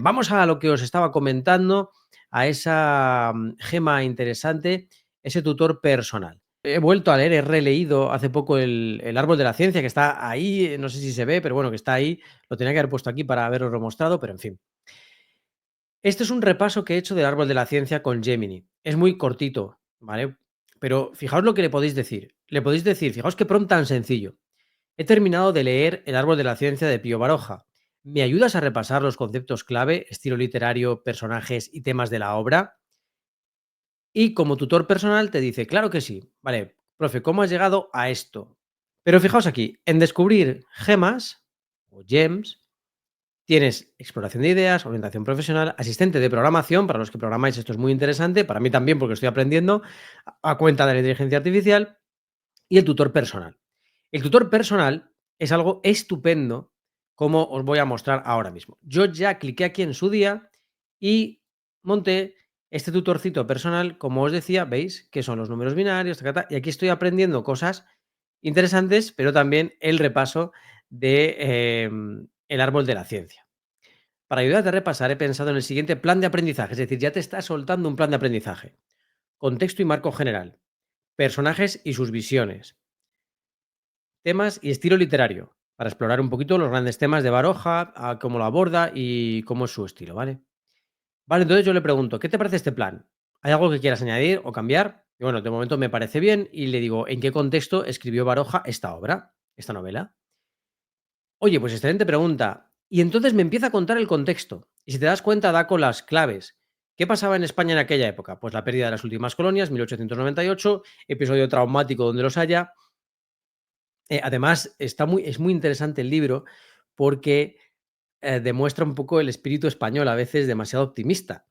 Vamos a lo que os estaba comentando, a esa gema interesante, ese tutor personal. He vuelto a leer, he releído hace poco el Árbol de la Ciencia, que está ahí, no sé si se ve, pero bueno, que está ahí. Lo tenía que haber puesto aquí para haberoslo mostrado, pero en fin. Este es un repaso que he hecho del Árbol de la Ciencia con Gemini. Es muy cortito, ¿vale? Pero fijaos lo que le podéis decir. Le podéis decir, fijaos qué prompt tan sencillo. He terminado de leer El Árbol de la Ciencia de Pío Baroja. ¿Me ayudas a repasar los conceptos clave, estilo literario, personajes y temas de la obra? Y como tutor personal te dice, claro que sí. Vale, profe, ¿cómo has llegado a esto? Pero fijaos aquí, en descubrir gemas o gems, tienes exploración de ideas, orientación profesional, asistente de programación, para los que programáis esto es muy interesante, para mí también porque estoy aprendiendo a cuenta de la inteligencia artificial, y el tutor personal. El tutor personal es algo estupendo, como os voy a mostrar ahora mismo. Yo ya cliqué aquí en su día y monté este tutorcito personal, como os decía, veis que son los números binarios, tacata, y aquí estoy aprendiendo cosas interesantes, pero también el repaso de el árbol de la ciencia. Para ayudarte a repasar, he pensado en el siguiente plan de aprendizaje, es decir, ya te está soltando un plan de aprendizaje. Contexto y marco general, personajes y sus visiones, temas y estilo literario, para explorar un poquito los grandes temas de Baroja, a cómo lo aborda y cómo es su estilo, ¿vale? Vale, entonces yo le pregunto, ¿qué te parece este plan? ¿Hay algo que quieras añadir o cambiar? Y bueno, de momento me parece bien y le digo, ¿en qué contexto escribió Baroja esta obra, esta novela? Oye, pues excelente pregunta. Y entonces me empieza a contar el contexto. Y si te das cuenta, da con las claves. ¿Qué pasaba en España en aquella época? Pues la pérdida de las últimas colonias, 1898, episodio traumático donde los haya. Además, es muy interesante el libro porque demuestra un poco el espíritu español, a veces demasiado optimista,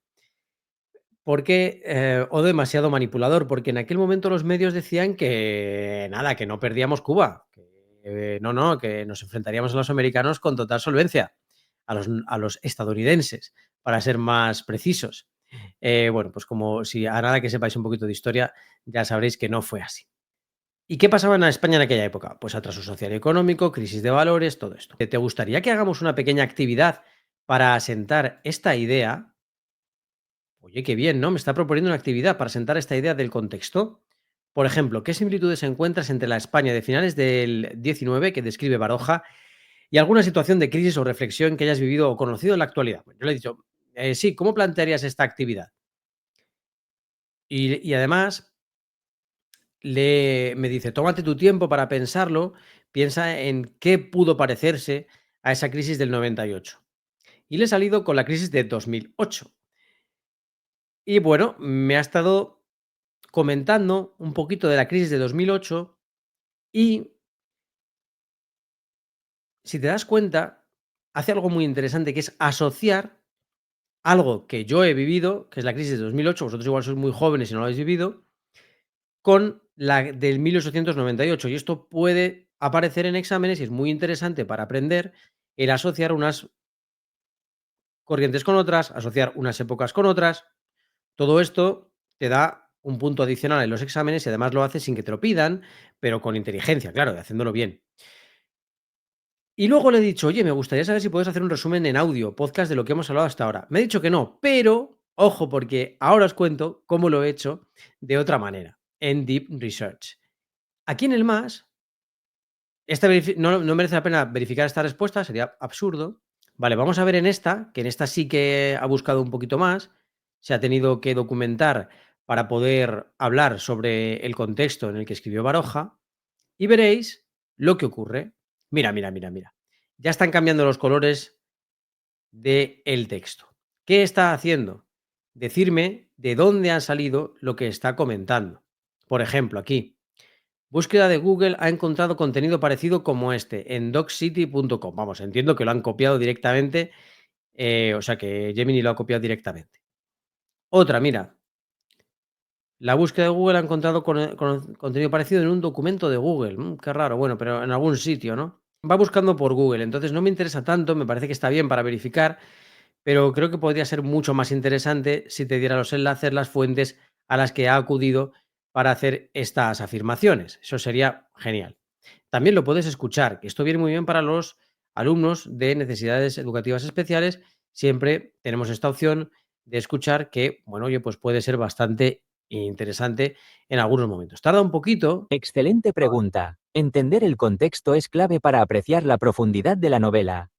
porque, o demasiado manipulador, porque en aquel momento los medios decían que nada, que no perdíamos Cuba, que no, que nos enfrentaríamos a los americanos con total solvencia, a los estadounidenses, para ser más precisos. Bueno, pues como si a nada que sepáis un poquito de historia, ya sabréis que no fue así. ¿Y qué pasaba en España en aquella época? Pues atraso social y económico, crisis de valores, todo esto. ¿Te gustaría que hagamos una pequeña actividad para asentar esta idea? Oye, qué bien, ¿no? Me está proponiendo una actividad para asentar esta idea del contexto. Por ejemplo, ¿qué similitudes encuentras entre la España de finales del 19 que describe Baroja y alguna situación de crisis o reflexión que hayas vivido o conocido en la actualidad? Pues yo le he dicho, sí, ¿cómo plantearías esta actividad? Y además, me dice, tómate tu tiempo para pensarlo, piensa en qué pudo parecerse a esa crisis del 98. Y le he salido con la crisis de 2008. Y bueno, me ha estado comentando un poquito de la crisis de 2008 y, si te das cuenta, hace algo muy interesante que es asociar algo que yo he vivido, que es la crisis de 2008, vosotros igual sois muy jóvenes y no lo habéis vivido, con la del 1898. Y esto puede aparecer en exámenes y es muy interesante para aprender el asociar unas corrientes con otras, asociar unas épocas con otras. Todo esto te da un punto adicional en los exámenes y además lo haces sin que te lo pidan, pero con inteligencia, claro, y haciéndolo bien. Y luego le he dicho, oye, me gustaría saber si puedes hacer un resumen en audio, podcast de lo que hemos hablado hasta ahora. Me ha dicho que no, pero ojo, porque ahora os cuento cómo lo he hecho de otra manera, en Deep Research. Aquí en el más, no merece la pena verificar esta respuesta, sería absurdo. Vale, vamos a ver en esta, que en esta sí que ha buscado un poquito más, se ha tenido que documentar para poder hablar sobre el contexto en el que escribió Baroja, y veréis lo que ocurre. Mira, mira, mira, mira. Ya están cambiando los colores del texto. ¿Qué está haciendo? Decirme de dónde ha salido lo que está comentando. Por ejemplo, aquí, búsqueda de Google ha encontrado contenido parecido como este en doccity.com. Vamos, entiendo que lo han copiado directamente, o sea que Gemini lo ha copiado directamente. Otra, mira, la búsqueda de Google ha encontrado contenido parecido en un documento de Google. Qué raro, bueno, pero en algún sitio, ¿no? Va buscando por Google, entonces no me interesa tanto, me parece que está bien para verificar, pero creo que podría ser mucho más interesante si te diera los enlaces, las fuentes a las que ha acudido para hacer estas afirmaciones. Eso sería genial. También lo puedes escuchar, que esto viene muy bien para los alumnos de necesidades educativas especiales siempre tenemos esta opción de escuchar que, bueno, oye, pues puede ser bastante interesante en algunos momentos. Tarda un poquito. Excelente pregunta. Entender el contexto es clave para apreciar la profundidad de la novela.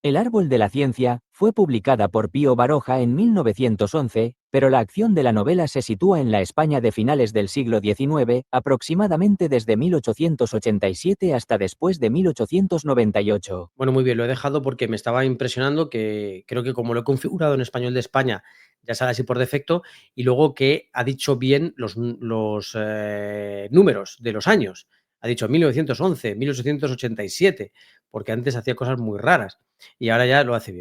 El árbol de la ciencia fue publicada por Pío Baroja en 1911, pero la acción de la novela se sitúa en la España de finales del siglo XIX, aproximadamente desde 1887 hasta después de 1898. Bueno, muy bien, lo he dejado porque me estaba impresionando que creo que como lo he configurado en español de España, ya sale así por defecto, y luego que ha dicho bien los números de los años. Ha dicho 1911, 1887, porque antes hacía cosas muy raras y ahora ya lo hace bien.